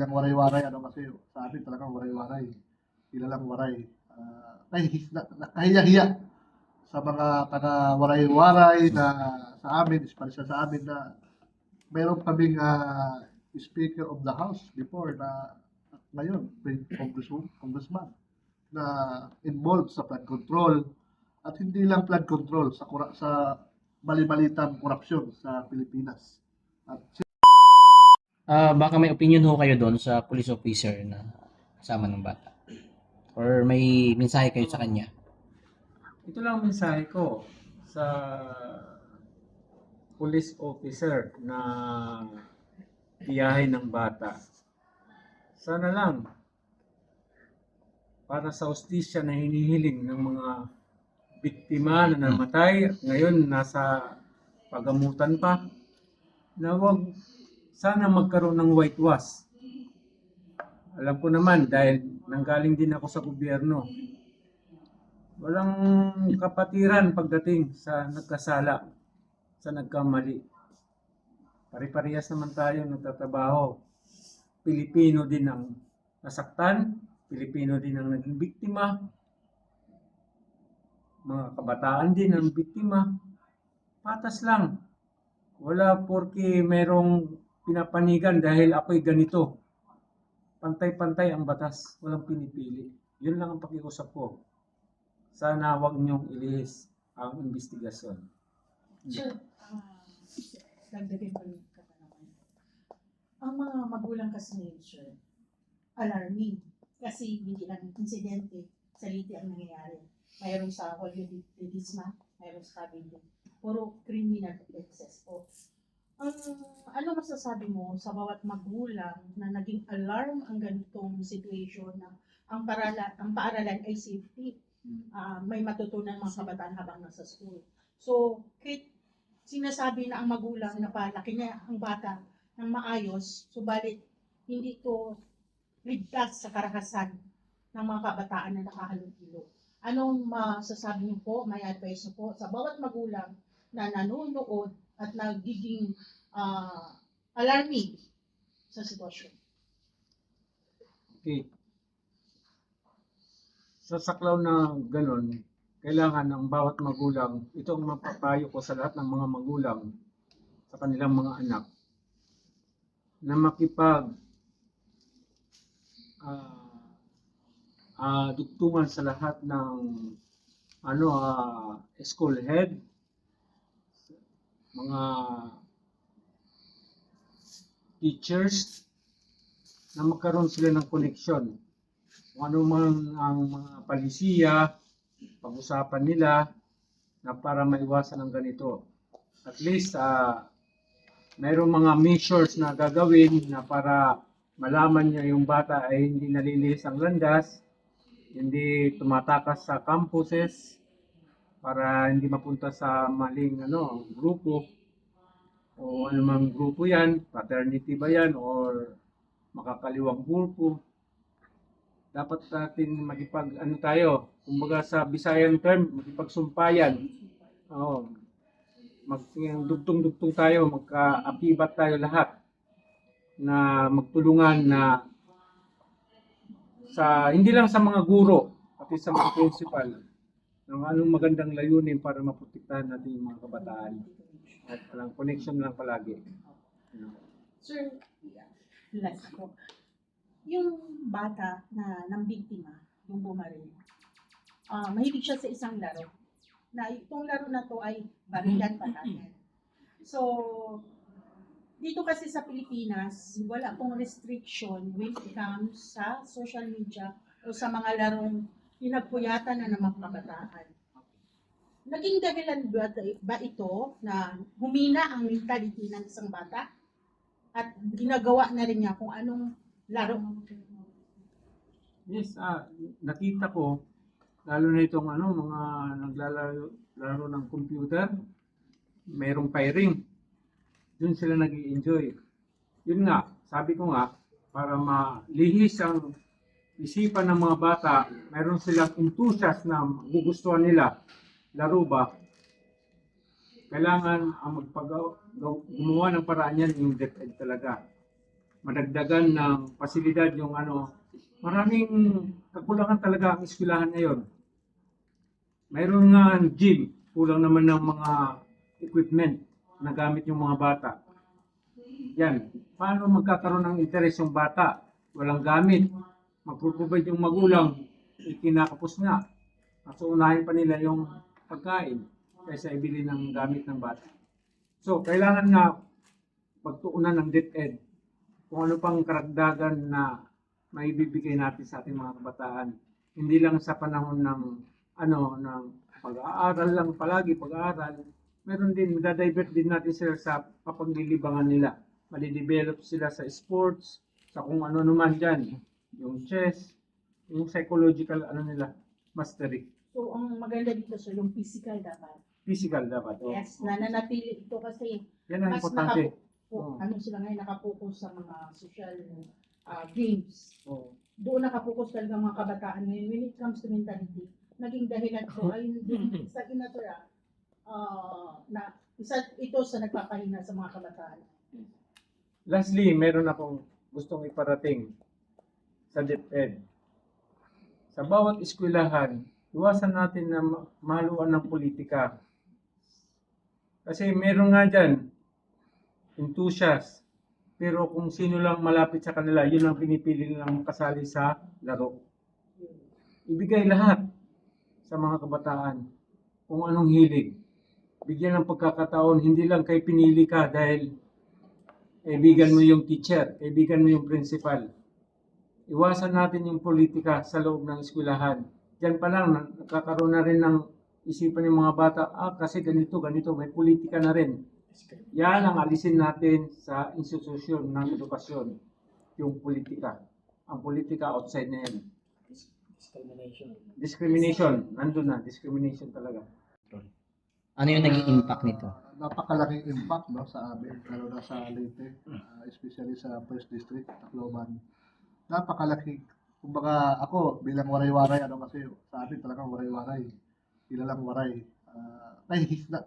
Yung waray-waray, ano kasi sa amin talagang waray-waray. Kilalang waray. Kahiya-hiya sa mga taga-waray-waray na sa amin, especially sa amin na meron kaming Speaker of the House before na ngayon, congressman na involved sa flood control at hindi lang flood control sa mali-malitang korupsyon sa Pilipinas. At Baka may opinion ho kayo doon sa police officer na kasama ng bata. Or may mensahe kayo sa kanya. Ito lang ang mensahe ko sa police officer na tiyahin ng bata. Sana lang para sa hustisya na hinihiling ng mga biktima na namatay at ngayon nasa pagamutan pa, na wag sana magkaroon ng whitewash. Alam ko naman dahil nanggaling din ako sa gobyerno. Walang kapatiran pagdating sa nagkasala, sa nagkamali. Pare-parehas naman tayo nagtatrabaho. Pilipino din ang nasaktan, Pilipino din ang naging biktima, mga kabataan din ang biktima. Patas lang. Wala porke merong pinapanigan dahil ako'y ganito. Pantay-pantay ang batas, walang pinipili. Yun lang ang pakiusap ko. Sana wag niyong ilihis ang investigasyon. Sir, dagdagan ko yung katanungan. Ang mga magulang kasi ngayon, sir, alarming. Kasi hindi lang insidente, saliti ang nangyayari. Mayroon sa Hollywood Ledesma, mayroon sa Cavite. Puro criminal offenses po. Ano masasabi mo sa bawat magulang na naging alarm ang ganitong situation na ang paaralan ay safety? May matutunan mga kabataan habang nasa school. So, kahit sinasabi na ang magulang na palaki niya ang bata ng maayos, subalit hindi ito ligtas sa karahasan ng mga kabataan na nakahalong-ilo. Anong masasabi niyo po, may advice niyo po sa bawat magulang na nanonood at nagiging alarming sa sitwasyon? Okay. Sa saklaw na ganon, kailangan ng bawat magulang, ito ang mapapayo ko sa lahat ng mga magulang sa kanilang mga anak, na makipag dugtungan sa lahat ng school head, mga teachers, na magkaroon sila ng koneksyon. Kung ano man ang mga palisiya, pag-usapan nila na para maiwasan ang ganito. At least, mayroong mga measures na gagawin na para malaman niya yung bata ay hindi nalilihis ang landas, hindi tumatakas sa campuses, para hindi mapunta sa maling grupo, o anumang grupo yan, fraternity ba yan, or makakaliwang grupo. Dapat natin tayo, kumbaga sa Visayan term, makipagsumpayan. Dugtong-dugtong tayo, magkaakibat tayo lahat na magtulungan na hindi lang sa mga guro, pati sa mga principal, ng anong magandang layunin para maprotektahan natin yung mga kabataan. At connection lang palagi. Sir, last ako. Yung bata na ng biktima, yung bumaril, mahilig siya sa isang laro. Na itong laro na to ay barilan patayan. So, dito kasi sa Pilipinas, wala pong restriction when it comes sa social media o sa mga larong pinagpuyatan na ng mga kabataan. Naging dahilan ba ito na humina ang mentality ng isang bata at ginagawa na rin niya kung anong laro? Yes, nakita ko, lalo na itong mga naglalaro ng computer, mayroong firing. Doon sila nag-i-enjoy. Yun nga, sabi ko nga, para malihis ang isipan ng mga bata, mayroon silang enthusiast na gugustuhan nila. Laro ba? Kailangan ang gumawa ng paraan yan yung DepEd talaga. madagdagan ng pasilidad yung maraming kakulangan talaga ang eskwelahan ngayon. Mayroon nga ang gym, kulang naman ng mga equipment na gamit yung mga bata. Yan, paano magkakaroon ng interes yung bata? Walang gamit, magpuprovide yung magulang, ikinakapos na. So unahin pa nila yung pagkain kaysa ibili ng gamit ng bata. So kailangan na pagtuunan ng DepEd kung ano pang karagdagan na maibibigay natin sa ating mga kabataan. Hindi lang sa panahon ng ng pag-aaral lang palagi, pag-aaral. Meron din, madadivert din natin sila sa papaglilibangan nila. Malidevelop sila sa sports, sa kung ano naman dyan. Yung chess, yung psychological nila, mastery. So, ang maganda dito sir, yung physical dapat. Physical dapat. Yes, nananatili ito kasi Yan ang mas importante. sila ngayon nakapokus sa mga social games. Oo. Doon nakapokus talaga ang mga kabataan ngayon when it comes to mentality. Naging dahilan ko ay sa inatura na isa ito sa nagpapahina sa mga kabataan. Lastly, meron akong gustong iparating sa DepEd. Sa bawat eskwelahan, iwasan natin na mahaluan ng politika. Kasi meron nga dyan, enthusiast. Pero kung sino lang malapit sa kanila, yun ang pinipili nilang makasali sa laro. Ibigay lahat sa mga kabataan kung anong hilig. Bigyan ng pagkakataon, hindi lang kay pinili ka dahil kaibigan mo yung teacher, kaibigan mo yung principal. Iwasan natin yung politika sa loob ng eskwelahan. Diyan pa lang, nakakaroon na rin ng isipan ng mga bata, kasi ganito, may politika na rin. Yan ang alisin natin sa institusyon ng edukasyon, yung politika. Ang politika outside na yan. Discrimination. Nandun na, discrimination talaga. Ano yung naging impact nito? Napakalaking impact no, sa amin, lalo na sa Leyte, especially sa First District, Tacloban. Napakalaking, kumbaga ako bilang waray-waray, kasi sa amin talagang waray-waray, kilalang waray.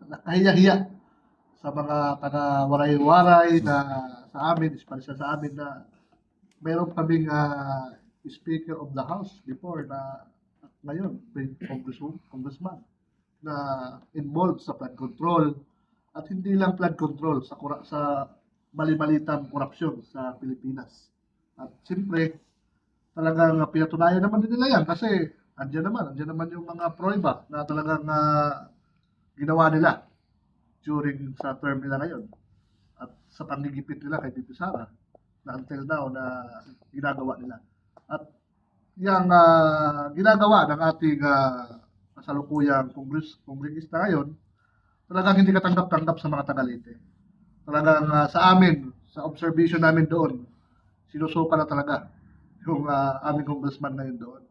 Nakahiya-hiya sa mga taga-waray-waray na sa amin, especially sa amin na mayroon kaming Speaker of the House before na ngayon, congressman na involved sa flood control at hindi lang flood control sa mali-malitang korupsyon sa Pilipinas. At siyempre, talagang pinatunayan naman din nila yan kasi andyan naman yung mga prueba na talagang ginawa nila during sa term nila ngayon at sa pangigipit nila kay Bibi Sara na until now na ginagawa nila. At yung ginagawa ng ating kasalukuyang kongresista ngayon, talagang hindi katanggap-tanggap sa mga taga-Leyte. Talagang sa amin, sa observation namin doon, sinusuka na talaga yung aming congressman ngayon doon.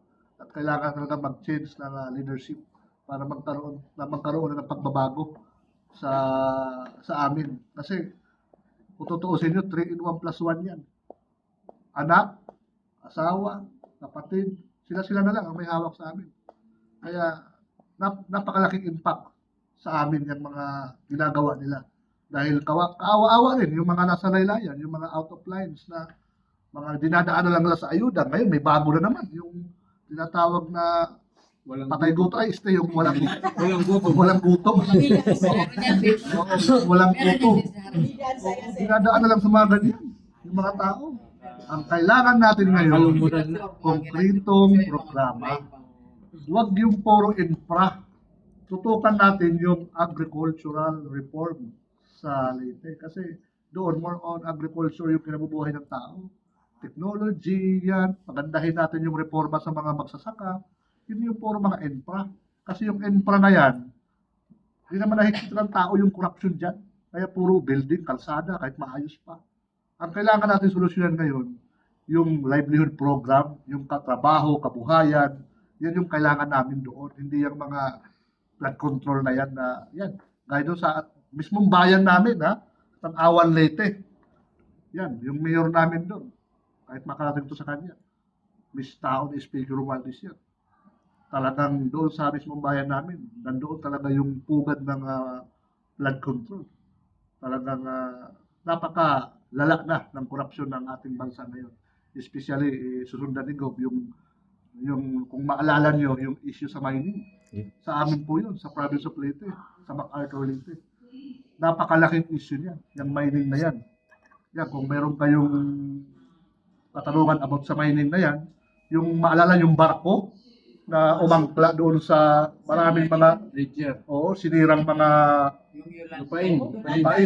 At kailangan talaga mag-change ng leadership para magkaroon na ng pagbabago sa amin. Kasi kung tutuusin nyo, 3-in-1 plus 1 yan. Anak, asawa, kapatid, sila na lang ang may hawak sa amin. Kaya napakalaking impact sa amin yung mga ginagawa nila. Dahil kaawa-awa rin yung mga nasa laylayan, yung mga out of lines na mga dinadaan na lang nila sa ayuda. Ngayon may bago na naman yung tinatawag na patay gutom ay stay yung walang gutom. Walang gutom. Dinadaan na lang sa mga ganyan yung mga tao. Ang kailangan natin ngayon, konkretong programa. Huwag yung puro infra. Tutukan natin yung agricultural reform sa Leyte. Kasi doon, more on agriculture yung kinabubuhay ng tao. Technology, yan. Pagandahin natin yung reforma sa mga magsasaka. Yun yung puro mga infra. Kasi yung infra na yan, hindi naman nakikita ng tao yung corruption dyan. Kaya puro building, kalsada, kahit maayos pa. Ang kailangan natin solusyonan ngayon, yung livelihood program, yung katrabaho, kabuhayan, yan yung kailangan namin doon. Hindi yung mga flood control na yan na, yan, gaya doon sa mismong bayan namin, Tanawan, Leyte. Yan, yung mayor namin doon. Kahit makarating to sa kanya. Miss Taon Speaker Romualdez yan. Talagang doon sa mismong bayan namin, nandoon talaga yung pugad ng flood control. Talagang lala na ng korupsyon ng ating bansa ngayon. Especially, susundan ni Gob yung kung maalala nyo, yung issue sa mining. Sa amin po yun, sa province of Leyte, sa MacArthur Leyte. Napakalaking issue niya, yung mining na yan. Yan, kung meron kayong katanungan about sa mining na yan, yung maalala yung barko na umangkla doon sa maraming mga Ledger. sinirang mga Lupain.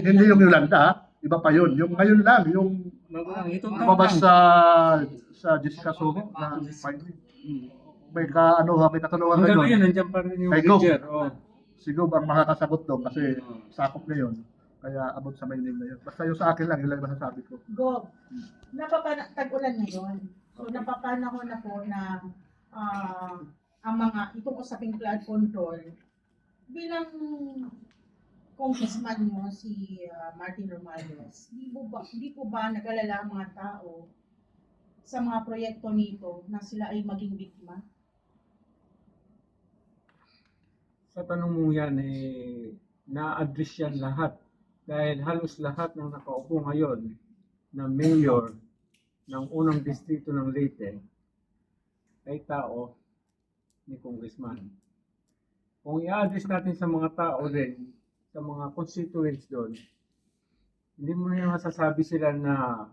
hindi yung Yolanda, ha? Iba pa yun. Yung ngayon lang, yung Magulang, itong lumabas sa Jessica Soho na mining. May may katanungan hanggang ngayon. ngayon, nandiyan pa rin yung Kay Gob. Ledger. Oh. Si Gob ang makakasagot doon kasi sakop na yun. Kaya abot sa mining na yun. Basta yung sa akin lang, yun lang masasabi ko. Go. Tag-ulan ngayon. So, napapanahon na po na ang itong usaping flood control bilang congressman nyo si Martin Romualdez, di po ba nag-alala ang mga tao sa mga proyekto nito na sila ay maging biktima? Sa tanong mo yan, na-address yan lahat. Dahil halos lahat ng nakaupo ngayon na mayor ng unang distrito ng Leyte ay tao ni congressman. Kung i-address natin sa mga tao rin, sa mga constituents doon, hindi mo na masasabi sila na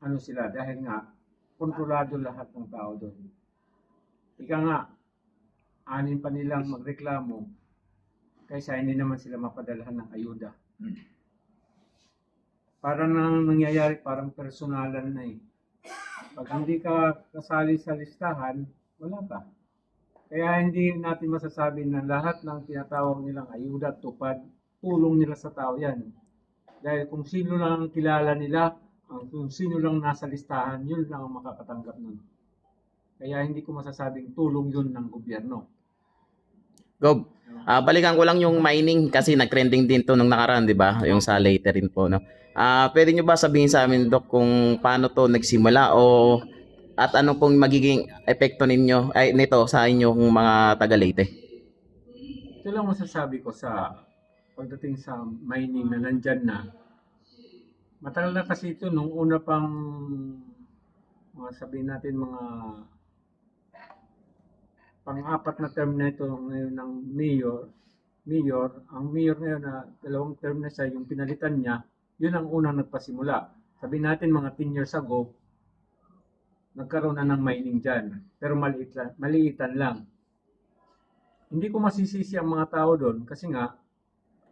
ano sila dahil nga kontrolado lahat ng tao doon. Ika nga, anin pa nilang magreklamo kaysa hindi naman sila mapadalahan ng ayuda. Parang nangyayari, parang personalan na eh. Pag hindi ka kasali sa listahan, wala ka. Kaya hindi natin masasabi na lahat ng tinatawag nilang ayuda, tupad, tulong nila sa tao yan. Dahil kung sino lang ang kilala nila, kung sino lang nasa listahan, yun lang ang makakatanggap nun. Kaya hindi ko masasabing tulong yun ng gobyerno. Gob, balikan ko lang yung mining kasi nag-trending din to nung nakaraan, di ba? Yung sa Leyte rin po, no? Pwede nyo ba sabihin sa amin, Dok, kung paano to nagsimula at ano pong magiging epekto nito sa inyong mga taga Leyte? Ito lang masasabi ko sa pagdating sa mining na nandyan na. Matagal na kasi ito nung una pang sabihin natin mga pang-apat na term na ito ngayon ng mayor, ang mayor ngayon na 2 term na siya, yung pinalitan niya, yun ang unang nagpasimula. Sabihin natin mga 10 years ago, nagkaroon na ng mining dyan, pero maliitan lang. Hindi ko masisisi ang mga tao doon kasi nga,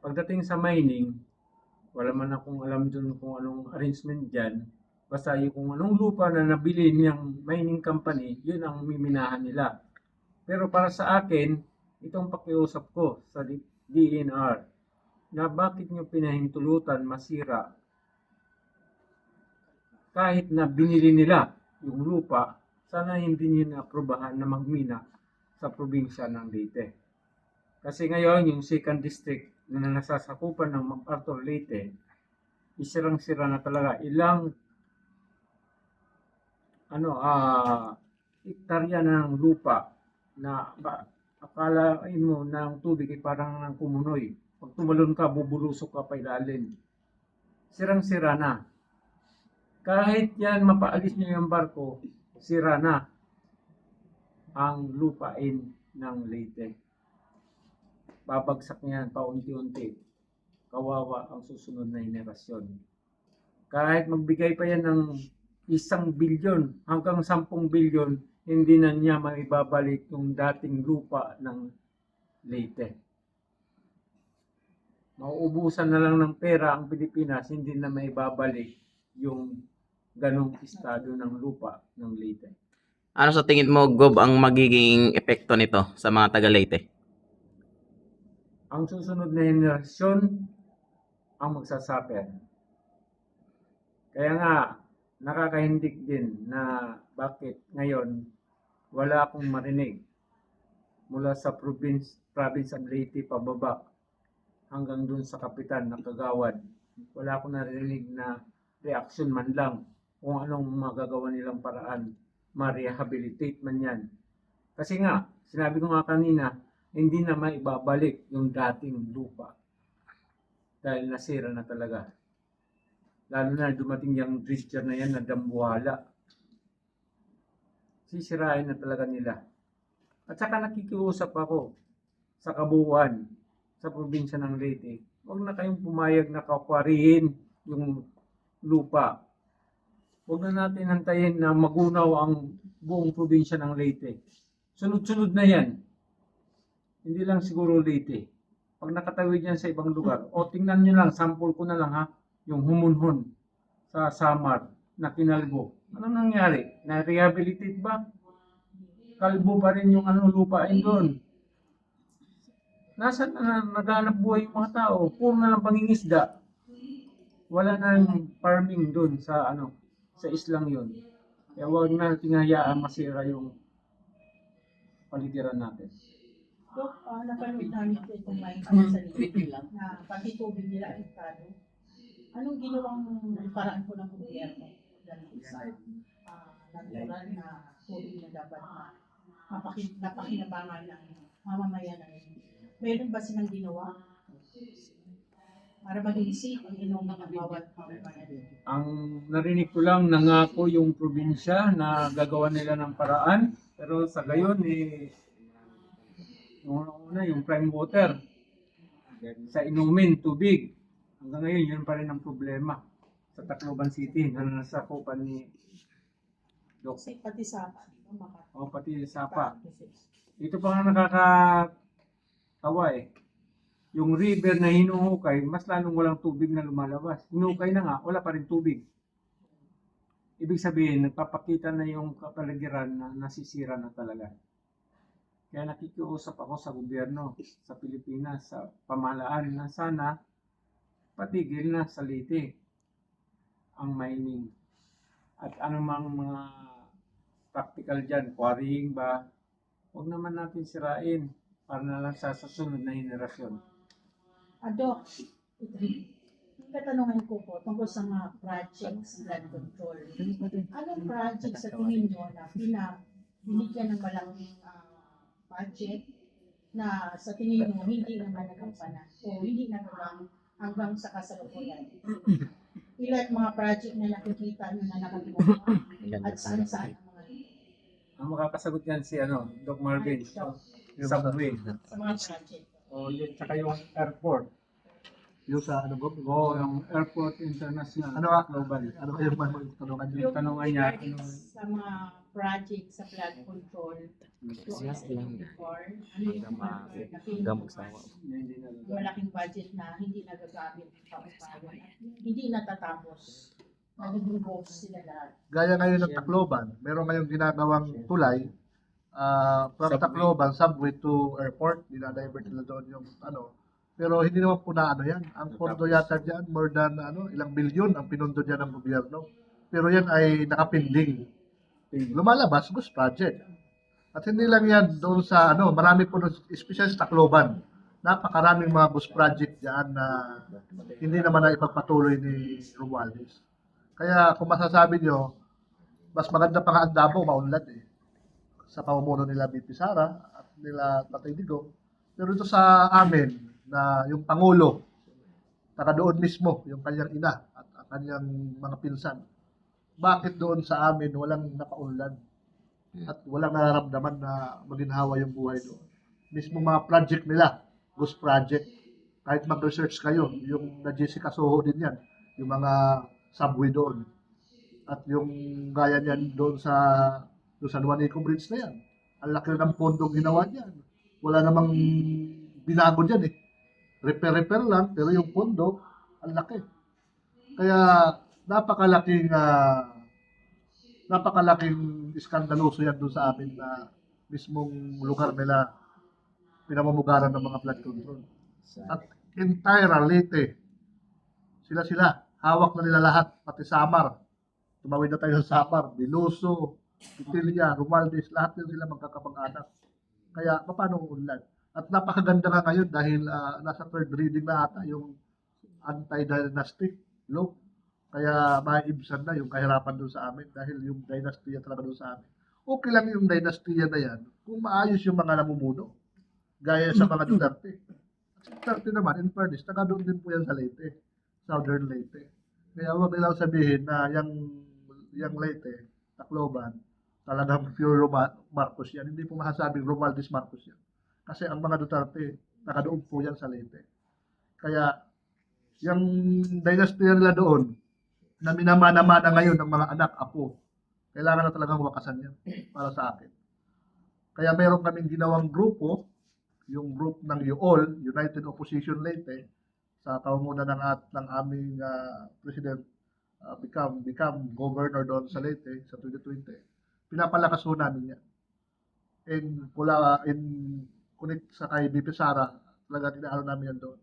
pagdating sa mining, wala man akong alam doon kung anong arrangement dyan, basta yung kung anong lupa na nabili niyang mining company, yun ang miminahan nila. Pero para sa akin, itong pakiusap ko sa DENR na bakit nyo pinahintulutan masira kahit na binili nila yung lupa, sana hindi nyo na-aprobahan na magmina sa probinsya ng Leyte. Kasi ngayon, yung 2nd district na nasasakupan ng MacArthur Leyte, isirang-sira na talaga. Ilang hektarya ng lupa na akalain mo ng tubig ay parang ng kumunoy. Pag tumalon ka, bubulusok ka pa ilalim. Sirang-sira na. Kahit yan mapaalis nyo yung barko, sira na ang lupain ng Leyte. Babagsak niyan paunti-unti. Kawawa ang susunod na henerasyon. Kahit magbigay pa yan ng 1 bilyon hanggang 10 bilyon, hindi na niya maibabalik yung dating lupa ng Leyte. Mauubusan na lang ng pera ang Pilipinas, hindi na maibabalik yung ganong estado ng lupa ng Leyte. Ano sa tingin mo, Gob, ang magiging epekto nito sa mga taga Leyte? Ang susunod na henerasyon ang magsasuffer. Kaya nga, nakakahindik din na bakit ngayon wala akong marinig mula sa province of Leyte pababa hanggang dun sa kapitan ng Kagawad. Wala akong narinig na reaction man lang kung anong magagawa nilang paraan, ma-rehabilitate man yan. Kasi nga, sinabi ko nga kanina, hindi na maibabalik yung dating lupa dahil nasira na talaga. Lalo na dumating yung bridge na yan na Dambuhala. Sisirain na talaga nila. At saka nakikiusap ako sa kabuuan sa probinsya ng Leyte. Huwag na kayong pumayag na kakwarihin yung lupa. Huwag na natin hantayin na magunaw ang buong probinsya ng Leyte. Sunod-sunod na yan. Hindi lang siguro Leyte. Pag nakatawid yan sa ibang lugar, o tingnan nyo lang, sample ko na lang ha, yung humunhon sa Samar na kinalbo. Ano nangyari? Na-rehabilitate ba? Kalbo pa rin yung lupain doon. Nasaan na naghanap buhay yung mga tao? Puro na lang pangingisda. Wala na yung farming doon sa sa islang yon. Kaya huwag natin hayaan masira yung paligiran natin. Dok, napanood namin po itong may kasasalita na pati tubig nila apektado. Anong ginawang paraan po ng gobyerno dahil sa natural na tubig na dapat napakinabangan ng mamamayan natin? Meron ba silang ginawa para maging safe ang inyong mga bawat mamamayan? Ang narinig ko lang, nangako yung probinsya na gagawa nila ng paraan. Pero sa gayon, yung prime water, sa inumin, tubig. Hanggang ngayon, yun pa rin ang problema sa Tacloban City na nasakupan ni Doc. Kasi pati sa O pati Sapa. Ito pa nga nakakatawa Yung river na hinuhukay, mas lalong walang tubig na lumalabas. Hinukay na nga, wala pa rin tubig. Ibig sabihin, nagpapakita na yung kapaligiran na nasisira na talaga. Kaya nakikiusap ako sa gobyerno, sa Pilipinas, sa pamahalaan na sana patigil na sa Leyte ang mining. At anumang mga practical dyan, quarrying ba, huwag naman natin sirain para na lang sa susunod na henerasyon. Dok, yung katanungan ko po tungkol sa mga projects flood control. Anong project sa tingin nyo na binigyan ng malaking budget na sa tingin nyo hindi naman nagampanan o hindi nagagang hanggang sa kasalukuyan? Ilan mga project na nakikita nyo na nakagawa at saan-saan ang mga Ang makakasagot yan si Doc Marvin, subway. sa mga project? O yun, tsaka yung airport. Yung sa O yung airport international. Ano nga? Global. Ano kayo man magtanungan niyo? Yung tanungan niya, Sa mga project sa flood control, before, ano yung hindi na malaking budget na hindi nagagamit sa kampayan at hindi natatapos. Nag-involve sila lahat. Gaya ngayon ng Tacloban, meron ngayong ginagawang tulay from Tacloban, subway to airport, dinadivert nila doon yung pero hindi naman po na yan. Ang pondo yata dyan, more than ilang bilyon ang pinundo dyan ng gobyerno. Pero yan ay nakapinding. Lumalabas, ghost project. At hindi lang yan doon sa marami po, especially sa Tacloban. Napakaraming mga ghost project dyan na hindi naman na ipagpatuloy ni Romualdez. Kaya kung masasabi nyo, mas maganda pa nga ang Davao, maunlad sa pamumuno nila BP Sara at nila Tatay Digong. Pero ito sa amin, na yung Pangulo, taga doon mismo, yung kanyang ina at ang kanyang mga pinsan. Bakit doon sa amin walang napaunlad at walang nararamdaman na maginhawa yung buhay doon? Mismo mga project nila, ghost project. Kahit mag-research kayo, yung na Jessica Soho din yan, yung mga subway doon. At yung gaya niyan doon sa San Juanico Bridge na yan. Ang laki ng pondong ginawa niyan. Wala namang binago dyan Repair lang, pero yung pondo, ang laki. Kaya napakalaking iskandaloso yan doon sa amin na mismong lugar nila pinamumugaran ng mga flood control. At entire Leyte, sila, hawak na nila lahat, pati Samar. Tumawid na tayo sa Samar, Biluso, Pitilya, Romualdez, lahat din sila magkakapag-anak. Kaya, paano unlad? At napakaganda nga ngayon dahil nasa third reading na ata yung anti-dynasty law. Kaya maiibsan na yung kahirapan doon sa amin dahil yung dynastiya talaga doon sa amin. Okay lang yung dynastiya na yan kung maayos yung mga namumuno. Gaya sa mga Duterte. At si Duterte naman, in fairness, taga doon din po yan sa Leyte. Southern Leyte. Kaya huwag nilang sabihin na yung Leyte, Tacloban, talagang pure Marcos yan. Hindi po masasabing Romualdez Marcos yan. Kasi ang mga Duterte, nakadoon po yan sa Leyte. Kaya, yung dynasty nila doon, na minamana-mana ngayon ng mga anak, apo, kailangan na talagang wakasan yan para sa akin. Kaya meron kaming ginawang grupo, yung group ng UOL, United Opposition Leyte, sa pamumuno ng aming President become governor doon sa Leyte sa 2020. Pinapalakas ho namin yan. In connect sa kay BP Sara, talaga tinaano namin yan doon.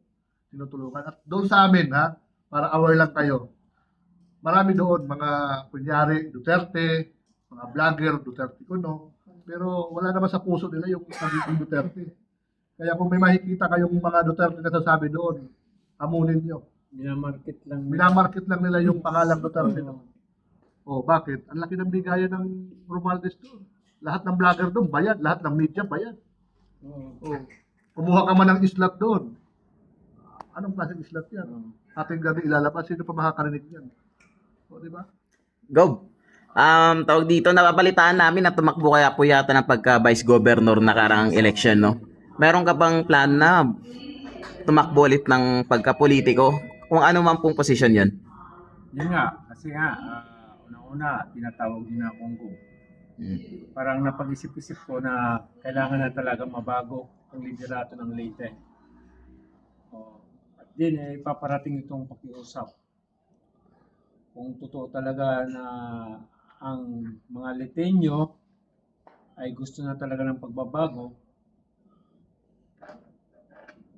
Tinutulungan. At doon sa amin, para aware lang kayo, marami doon, mga kunyari, Duterte, mga vlogger, Duterte Kuno, pero wala naman sa puso nila yung pagiging Duterte. Kaya kung may makikita kayong mga Duterte na sasabi doon, amunin nyo. Minamarket lang nila yung pangalang Duterte doon. O bakit? Ang laki ng bigayan ng Romualdez doon. Lahat ng vlogger doon, bayad. Lahat ng media, bayad. O, kumuha ka man ng islat doon. Anong klaseng islat yan? Ating gabi ilalabas, sino pa makakarinig yan? O, di ba? Gob. Tawag dito, napapalitaan namin na tumakbo kaya po yata ng pagka-vice governor na karang election, no? Meron ka bang plan na tumakbo ulit ng pagka-politiko? Kung ano man pong posisyon yun? Yun nga, kasi nga, unang-una, tinatawag din akong Gob. Parang napag-isip-isip ko na kailangan na talaga mabago ang liderato ng Leyte. At din, ipaparating itong pakiusap. Kung totoo talaga na ang mga Leyteño ay gusto na talaga ng pagbabago,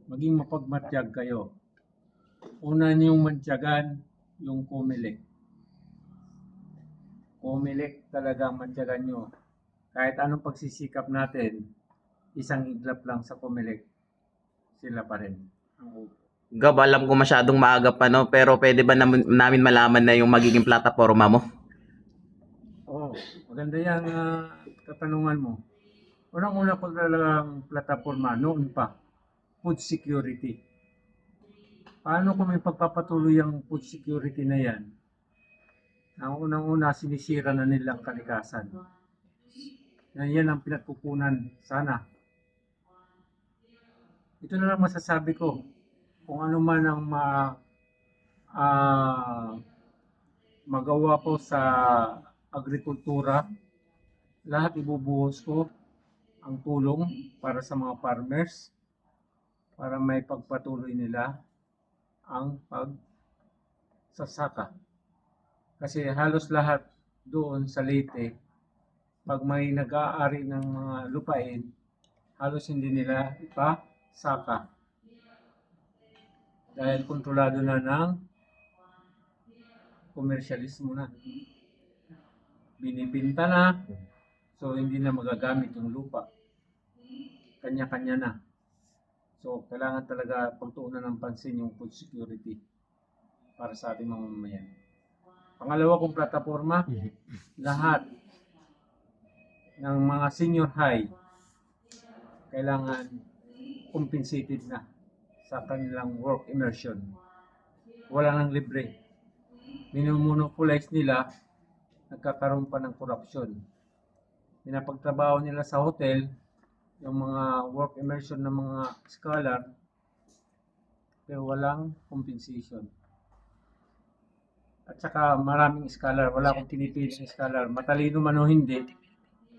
maging mapagmatyag kayo. Una niyong mantyagan yung Comelec. Comelec talaga mantyagan nyo. Kahit anong pagsisikap natin, isang iglap lang sa Comelec, sila pa rin. Gob, alam ko masyadong maaga pa, no? Pero pwede ba namin malaman na yung magiging plataforma mo? Oo, maganda yan katanungan mo. Unang-una ko talagang plataforma, noon pa, food security. Paano kung may pagpapatuloy ang food security na yan? Ang unang-una, sinisira na nilang kalikasan. Yan ang pinagkukunan sana. Ito na lang masasabi ko. Kung ano man ang magawa ko sa agrikultura, lahat ibubuhos ko ang tulong para sa mga farmers para may pagpatuloy nila ang pagsasaka. Kasi halos lahat doon sa Leyte, pag may nag-aari ng mga lupain, halos hindi nila ipasaka. Dahil kontrolado na ng komersyalismo na. Binibinta na, so hindi na magagamit yung lupa. Kanya-kanya na. So, kailangan talaga pagtuunan ng pansin yung food security para sa ating mga mamayan. Pangalawa kong plataforma, lahat ng mga senior high kailangan compensated na sa kanilang work immersion. Wala nang libre. Minomonopolize nila, nagkakaroon pa ng korupsyon. Pinapagtrabaho nila sa hotel, yung mga work immersion ng mga scholar, pero walang compensation. At saka maraming scholar, wala akong pinipiling scholar, matalino man o hindi,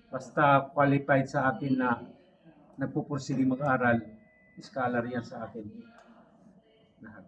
basta qualified sa akin na nagpupursige mag-aral, scholar yan sa akin. Lahat.